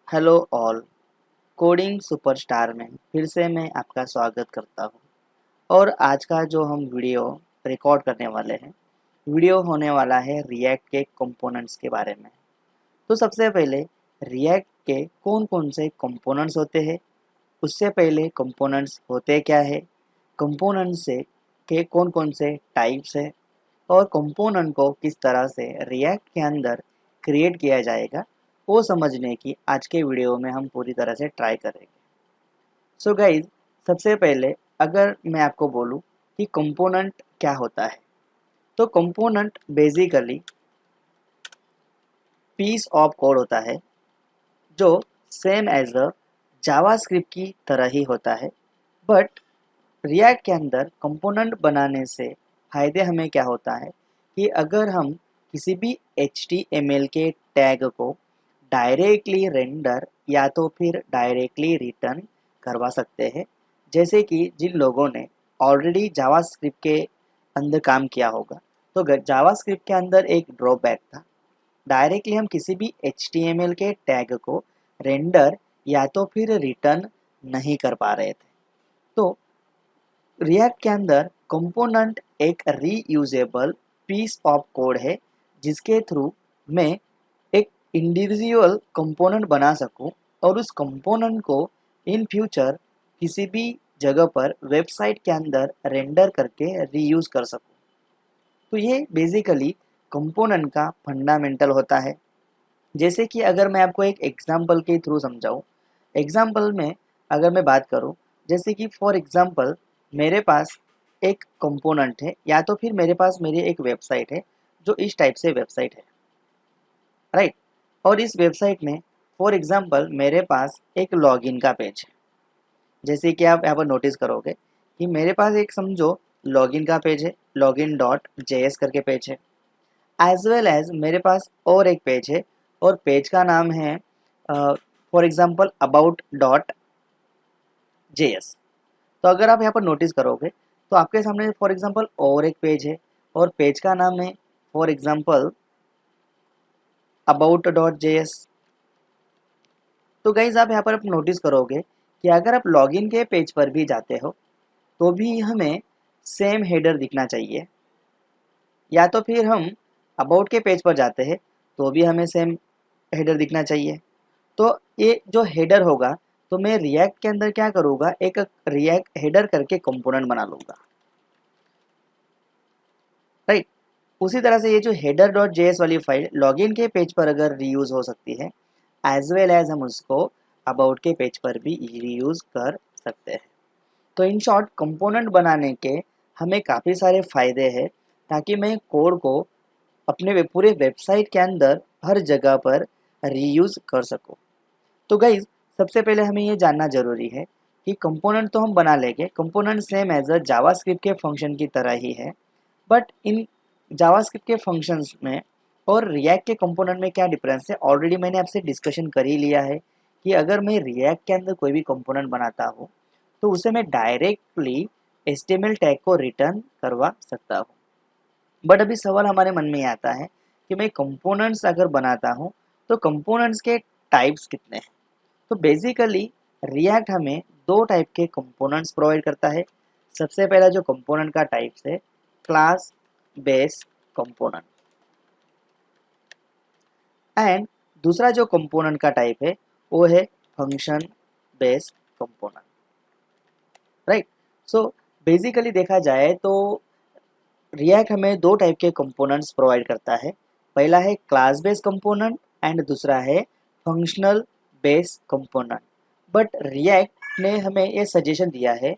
Hello all. Coding superstar में फिर से मैं आपका स्वागत करता हूँ। और आज का जो हम वीडियो रिकॉर्ड करने वाले हैं, वीडियो होने वाला है रिएक्ट के कंपोनेंट्स के बारे में। तो सबसे पहले रिएक्ट के कौन कौन से कंपोनेंट्स होते हैं, उससे पहले कंपोनेंट्स होते क्या है, कंपोनेंट्स से के कौन कौन से टाइप्स है, और कंपोनेंट को किस तरह से रिएक्ट के अंदर क्रिएट किया जाएगा, वो समझने की आज के वीडियो में हम पूरी तरह से ट्राई करेंगे। सो गाइज, सबसे पहले अगर मैं आपको बोलूँ कि कंपोनेंट क्या होता है, तो component basically piece of code होता है जो सेम एज अ जावास्क्रिप्ट की तरह ही होता है। बट रिएक्ट के अंदर कंपोनेंट बनाने से फ़ायदे हमें क्या होता है कि अगर हम किसी भी HTML के टैग को डायरेक्टली रेंडर या तो फिर डायरेक्टली रिटर्न करवा सकते हैं, जैसे कि जिन लोगों ने ऑलरेडी जावास्क्रिप्ट के अंदर काम किया होगा, तो जावास्क्रिप्ट के अंदर एक ड्रॉबैक था, डायरेक्टली हम किसी भी HTML के टैग को रेंडर या तो फिर रिटर्न नहीं कर पा रहे थे। तो रिएक्ट के अंदर कंपोनेंट एक रीयूजेबल पीस ऑफ कोड है जिसके थ्रू मैं एक इंडिविजुअल कंपोनेंट बना सकूं और उस कंपोनेंट को इन फ्यूचर किसी भी जगह पर वेबसाइट के अंदर रेंडर करके रीयूज कर सकूं। तो ये बेसिकली कंपोनेंट का फंडामेंटल होता है। जैसे कि अगर मैं आपको एक एग्जांपल के थ्रू समझाऊं, एग्जांपल में अगर मैं बात करूं, जैसे कि फॉर एग्जांपल मेरे पास एक कंपोनेंट है या तो फिर मेरे पास मेरी एक वेबसाइट है जो इस टाइप से वेबसाइट है, राइट। और इस वेबसाइट में फॉर एग्जांपल मेरे पास एक लॉगिन का पेज है। जैसे कि आप यहाँ पर नोटिस करोगे कि मेरे पास एक समझो लॉगिन का पेज है, लॉगिन डॉट जेएस करके पेज है, एज वेल एज मेरे पास और एक पेज है और पेज का नाम है for example about dot JS. तो अगर आप यहाँ पर नोटिस करोगे तो आपके सामने फॉर एग्जांपल और एक पेज है और पेज का नाम है for example about dot JS. तो गाइज आप यहाँ पर नोटिस करोगे कि अगर आप लॉगिन के पेज पर भी जाते हो तो भी हमें सेम हेडर दिखना चाहिए, या तो फिर हम अबाउट के पेज पर जाते हैं तो भी हमें सेम हेडर दिखना चाहिए। तो ये जो हेडर होगा, तो मैं रिएक्ट के अंदर क्या करूँगा, एक रिएक्ट हेडर करके कंपोनेंट बना लूँगा, राइट। उसी तरह से ये जो हेडर डॉट जेएस वाली फाइल लॉगिन के पेज पर अगर रीयूज़ हो सकती है, एज वेल एज हम उसको अबाउट के पेज पर भी रीयूज़ कर सकते हैं। तो इन शॉर्ट कंपोनेंट बनाने के हमें काफ़ी सारे फ़ायदे हैं, ताकि मैं कोड को अपने पूरे वेबसाइट के अंदर हर जगह पर रीयूज़ कर सकूँ। तो गाइज, सबसे पहले हमें ये जानना ज़रूरी है कि कंपोनेंट तो हम बना लेंगे, component same as a JavaScript के फंक्शन की तरह ही है। बट इन जावास्क्रिप्ट के फंक्शंस में और रिएक्ट के कंपोनेंट में क्या डिफरेंस है, ऑलरेडी मैंने आपसे डिस्कशन कर ही लिया है कि अगर मैं रिएक्ट के अंदर कोई भी कंपोनेंट बनाता हूँ तो उसे मैं डायरेक्टली HTML टैग को रिटर्न करवा सकता हूँ। बट अभी सवाल हमारे मन में ये आता है कि मैं कंपोनेंट्स अगर बनाता हूँ तो कंपोनेंट्स के टाइप्स कितने हैं। तो बेसिकली रिएक्ट हमें दो टाइप के कंपोनेंट्स प्रोवाइड करता है। सबसे पहला जो कंपोनेंट का टाइप्स है, क्लास बेस्ड कंपोनेंट, एंड दूसरा जो कंपोनेंट का टाइप है वो है function based component, right. So basically देखा जाए तो रिएक्ट हमें दो टाइप के कंपोनेंट्स प्रोवाइड करता है। पहला है क्लास बेस्ड कंपोनेंट एंड दूसरा है functional based component. But react ने हमें ये सजेशन दिया है,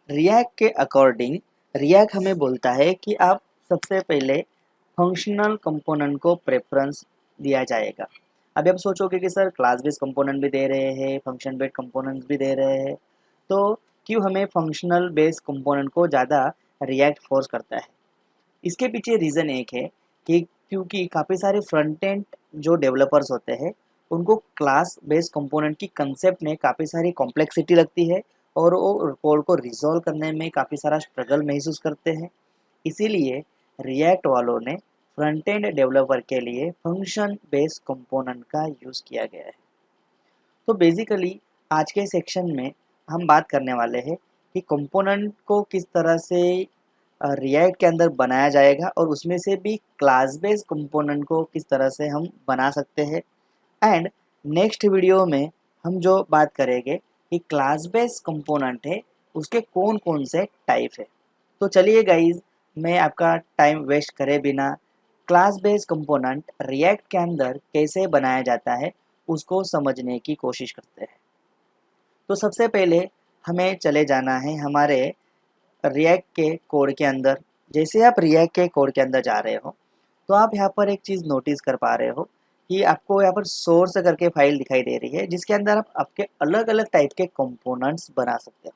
रिएक्ट के अकॉर्डिंग रिएक्ट हमें बोलता है कि आप सबसे पहले फंक्शनल कंपोनेंट को प्रेफरेंस दिया जाएगा। अभी आप सोचोगे कि सर क्लास बेस्ड कंपोनेंट भी दे रहे हैं, फंक्शन बेस्ड कंपोनेंट्स भी दे रहे हैं, तो क्यों हमें फंक्शनल बेस्ड कंपोनेंट को ज़्यादा रिएक्ट फोर्स करता है। इसके पीछे रीज़न एक है कि क्योंकि काफ़ी सारे फ्रंट एंड जो डेवलपर्स होते हैं उनको क्लास बेस्ड कंपोनेंट की कंसेप्ट में काफ़ी सारी कॉम्प्लेक्सिटी लगती है और वो कोड को रिजॉल्व करने में काफ़ी सारा स्ट्रगल महसूस करते हैं। इसीलिए रिएक्ट वालों ने फ्रंट एंड डेवलपर के लिए फंक्शन बेस्ड कंपोनेंट का यूज़ किया गया है। तो बेसिकली आज के सेक्शन में हम बात करने वाले हैं कि कंपोनेंट को किस तरह से रिएक्ट के अंदर बनाया जाएगा और उसमें से भी क्लास बेस्ड कंपोनेंट को किस तरह से हम बना सकते हैं। एंड नेक्स्ट वीडियो में हम जो बात करेंगे कि क्लास बेस्ड कंपोनेंट है उसके कौन कौन से टाइप है। तो चलिए गाइज, मैं आपका टाइम वेस्ट करे बिना क्लास बेस्ड कंपोनेंट रिएक्ट के अंदर कैसे बनाया जाता है उसको समझने की कोशिश करते हैं। तो सबसे पहले हमें चले जाना है हमारे रिएक्ट के कोड के अंदर। जैसे आप रिएक्ट के कोड के अंदर जा रहे हो तो आप यहाँ पर एक चीज़ नोटिस कर पा रहे हो कि आपको यहाँ पर सोर्स करके फाइल दिखाई दे रही है जिसके अंदर आप आपके अलग अलग टाइप के कंपोनेंट्स बना सकते हो।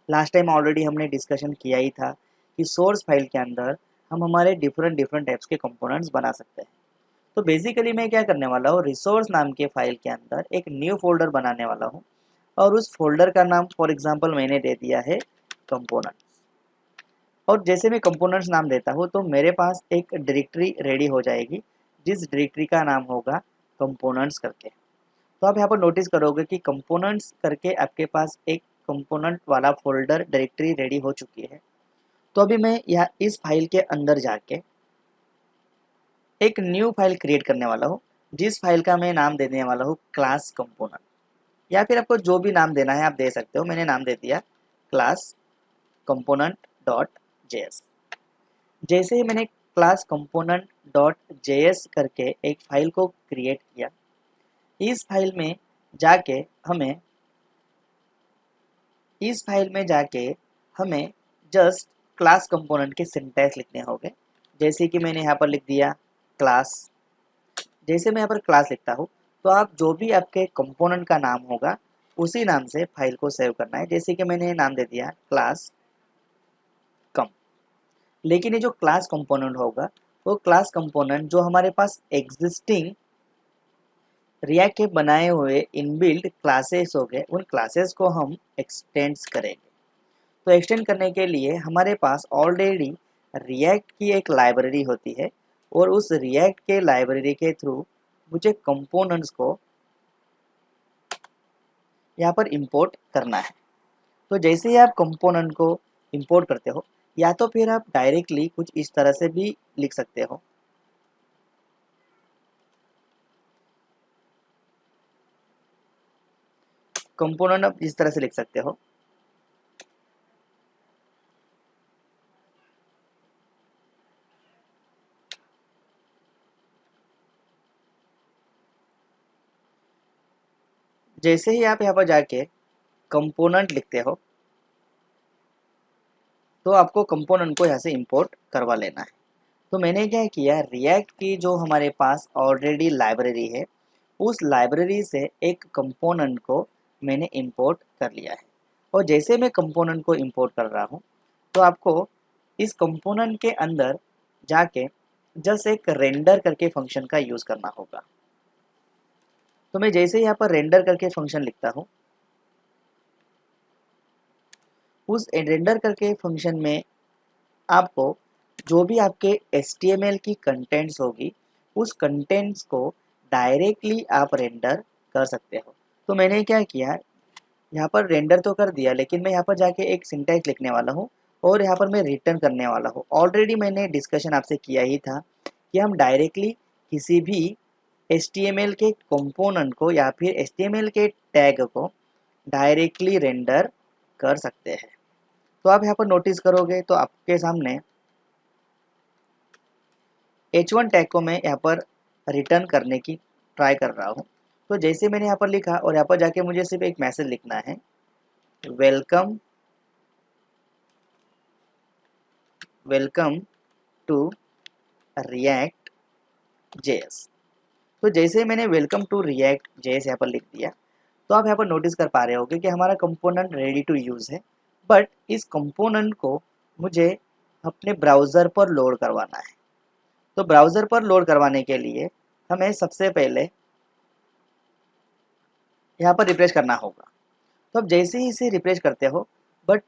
लास्ट टाइम ऑलरेडी हमने डिस्कशन किया ही था कि सोर्स फाइल के अंदर हम हमारे डिफरेंट डिफरेंट टाइप्स के कंपोनेंट्स बना सकते हैं। तो बेसिकली मैं क्या करने वाला हूँ, रिसोर्स नाम के फाइल के अंदर एक न्यू फोल्डर बनाने वाला हूँ और उस फोल्डर का नाम फॉर एग्जांपल मैंने दे दिया है कंपोनेंट। और जैसे मैं कंपोनेंट्स नाम देता हूँ तो मेरे पास एक डायरेक्टरी रेडी हो जाएगी जिस डायरेक्टरी का नाम होगा कंपोनेंट्स करके। तो आप यहाँ पर नोटिस करोगे कि कंपोनेंट्स करके आपके पास एक कंपोनेंट वाला फोल्डर डायरेक्टरी रेडी हो चुकी है। तो अभी मैं यहाँ इस फाइल के अंदर जाके एक न्यू फाइल क्रिएट करने वाला हूँ जिस फाइल का मैं नाम देने वाला हूँ क्लास कंपोनेंट, या फिर आपको जो भी नाम देना है आप दे सकते हो। मैंने नाम दे दिया क्लास कंपोनेंट डॉट जेएस। जैसे ही मैंने क्लास कंपोनेंट डॉट जेएस करके एक फाइल को क्रिएट किया, इस फाइल में जाके हमें जस्ट क्लास कंपोनेंट के सिंटैक्स लिखने होंगे। जैसे कि मैंने यहाँ पर लिख दिया क्लास। जैसे मैं यहाँ पर क्लास लिखता हूँ तो आप जो भी आपके कंपोनेंट का नाम होगा उसी नाम से फाइल को सेव करना है। जैसे कि मैंने नाम दे दिया क्लास कम। लेकिन ये जो क्लास कंपोनेंट होगा वो क्लास कंपोनेंट जो हमारे पास एग्जिस्टिंग रिएक्ट के बनाए हुए इनबिल्ट क्लासेस हो गए उन क्लासेस को हम एक्सटेंड्स करेंगे। तो एक्सटेंड करने के लिए हमारे पास ऑलरेडी रिएक्ट की एक लाइब्रेरी होती है और उस रिएक्ट के लाइब्रेरी के थ्रू मुझे कंपोनेंट्स को यहाँ पर इंपोर्ट करना है। तो जैसे ही आप कंपोनेंट को इंपोर्ट करते हो या तो फिर आप डायरेक्टली कुछ इस तरह से भी लिख सकते हो। कंपोनेंट आप इस तरह से लिख सकते हो। जैसे ही आप यहाँ पर जाके कंपोनेंट लिखते हो तो आपको कंपोनेंट को यहाँ से इंपोर्ट करवा लेना है। तो मैंने क्या किया, रिएक्ट की जो हमारे पास ऑलरेडी लाइब्रेरी है उस लाइब्रेरी से एक कंपोनेंट को मैंने इंपोर्ट कर लिया है। और जैसे मैं कंपोनेंट को इंपोर्ट कर रहा हूँ तो आपको इस कंपोनेंट के अंदर जाके जस्ट एक रेंडर करके फंक्शन का यूज़ करना होगा। तो मैं जैसे ही यहाँ पर रेंडर करके फंक्शन लिखता हूँ, उस रेंडर करके फंक्शन में आपको जो भी आपके HTML की कंटेंट्स होगी उस कंटेंट्स को डायरेक्टली आप रेंडर कर सकते हो। तो मैंने क्या किया, यहाँ पर रेंडर तो कर दिया लेकिन मैं यहाँ पर जाके एक सिंटैक्स लिखने वाला हूँ और यहाँ पर मैं रिटर्न करने वाला हूँ। ऑलरेडी मैंने डिस्कशन आपसे किया ही था कि हम डायरेक्टली किसी भी HTML के कंपोनेंट को या फिर HTML के टैग को डायरेक्टली रेंडर कर सकते हैं। तो आप यहाँ पर नोटिस करोगे तो आपके सामने H1 टैग को मैं यहाँ पर रिटर्न करने की ट्राई कर रहा हूँ। तो जैसे मैंने यहाँ पर लिखा और यहाँ पर जाके मुझे सिर्फ एक मैसेज लिखना है, वेलकम टू रिएक्ट जेएस। तो जैसे मैंने वेलकम टू रिएक्ट जेएस यहाँ पर लिख दिया तो आप यहाँ पर नोटिस कर पा रहे होगे कि हमारा कंपोनेंट रेडी टू यूज़ है। बट इस कंपोनेंट को मुझे अपने ब्राउज़र पर लोड करवाना है। तो ब्राउज़र पर लोड करवाने के लिए हमें सबसे पहले यहाँ पर रिफ्रेश करना होगा। तो अब जैसे ही इसे रिफ्रेश करते हो बट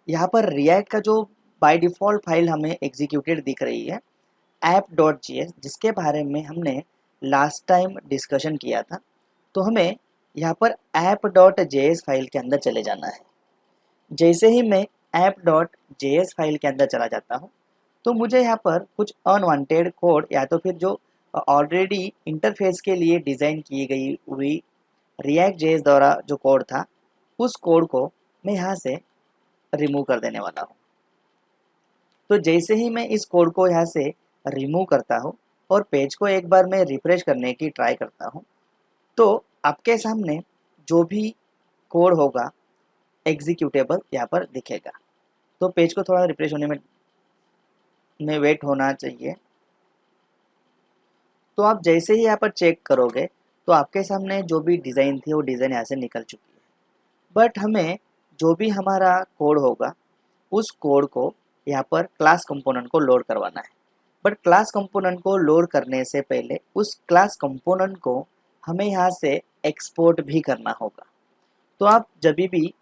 यहाँ पर रिएक्ट का जो बाय डिफ़ॉल्ट फाइल हमें एग्जीक्यूटेड दिख रही है app.js जिसके बारे में हमने लास्ट टाइम डिस्कशन किया था। तो हमें यहाँ पर app.js फाइल के अंदर चले जाना है। जैसे ही मैं app.js फाइल के अंदर चला जाता हूँ तो मुझे यहाँ पर कुछ अनवांटेड कोड या तो फिर जो ऑलरेडी इंटरफेस के लिए डिज़ाइन की गई हुई रिएक्ट जेएस द्वारा जो कोड था उस कोड को मैं यहाँ से रिमूव कर देने वाला हूँ। तो जैसे ही मैं इस कोड को यहाँ से रिमूव करता हूँ और पेज को एक बार मैं रिफ्रेश करने की ट्राई करता हूँ तो आपके सामने जो भी कोड होगा एग्जीक्यूटेबल यहाँ पर दिखेगा। तो पेज को थोड़ा रिफ्रेश होने में वेट होना चाहिए। तो आप जैसे ही यहाँ पर चेक करोगे तो आपके सामने जो भी डिज़ाइन थी वो डिज़ाइन यहाँ से निकल चुकी है। बट हमें जो भी हमारा कोड होगा उस कोड को यहाँ पर क्लास कंपोनेंट को लोड करवाना है। बट क्लास कंपोनेंट को लोड करने से पहले उस क्लास कंपोनेंट को हमें यहाँ से एक्सपोर्ट भी करना होगा। तो आप जब भी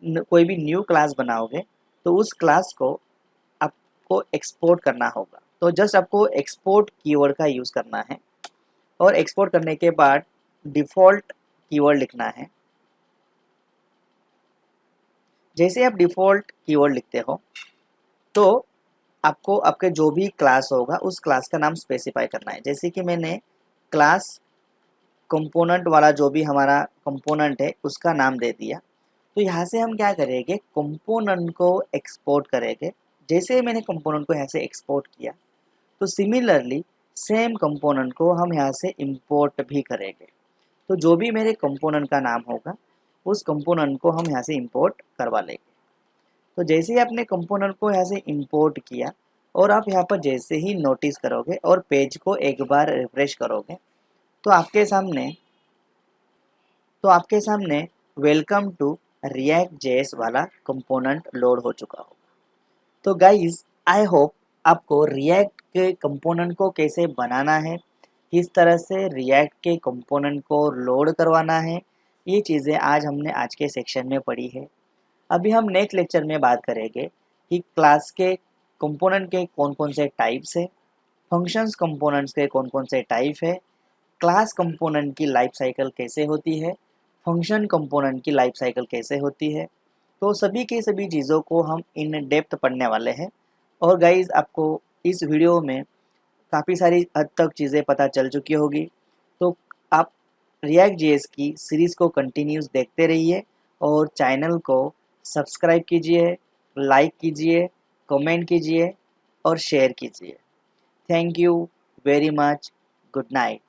कोई भी न्यू क्लास बनाओगे तो उस क्लास को आपको एक्सपोर्ट करना होगा। तो जस्ट आपको एक्सपोर्ट कीवर्ड का यूज़ करना है और एक्सपोर्ट करने के बाद डिफ़ॉल्ट कीवर्ड लिखना है। जैसे आप डिफ़ॉल्ट कीवर्ड लिखते हो तो आपको आपके जो भी क्लास होगा उस क्लास का नाम स्पेसिफाई करना है। जैसे कि मैंने क्लास कंपोनेंट वाला जो भी हमारा कंपोनेंट है उसका नाम दे दिया। तो यहाँ से हम क्या करेंगे, कंपोनेंट को एक्सपोर्ट करेंगे। जैसे ही मैंने कंपोनेंट को यहाँ से एक्सपोर्ट किया तो सिमिलरली सेम कंपोनेंट को हम यहाँ से इंपोर्ट भी करेंगे। तो जो भी मेरे कंपोनेंट का नाम होगा उस कंपोनेंट को हम यहाँ से इंपोर्ट करवा लेंगे। तो जैसे ही आपने कंपोनेंट को यहाँ से इंपोर्ट किया और आप यहाँ पर जैसे ही नोटिस करोगे और पेज को एक बार रिफ्रेश करोगे तो आपके सामने वेलकम टू रिएक्ट जेएस वाला कंपोनेंट लोड हो चुका होगा। तो गाइज आई होप आपको रिएक्ट के कंपोनेंट को कैसे बनाना है, किस तरह से रिएक्ट के कंपोनेंट को लोड करवाना है, ये चीज़ें हमने आज के सेक्शन में पढ़ी है। अभी हम नेक्स्ट लेक्चर में बात करेंगे कि क्लास के कंपोनेंट के कौन कौन से टाइप्स है, फंक्शंस कंपोनेंट्स के कौन कौन से टाइप है, क्लास कंपोनेंट की लाइफ साइकिल कैसे होती है, फंक्शन कंपोनेंट की लाइफ साइकिल कैसे होती है। तो सभी की सभी चीज़ों को हम इन डेप्थ पढ़ने वाले हैं। और गाइज आपको इस वीडियो में काफ़ी सारी हद तक चीज़ें पता चल चुकी होगी। तो आप रिएक्ट जेएस की सीरीज़ को कंटिन्यूस देखते रहिए और चैनल को सब्सक्राइब कीजिए, लाइक कीजिए, कमेंट कीजिए और शेयर कीजिए। Thank you very much. Good night.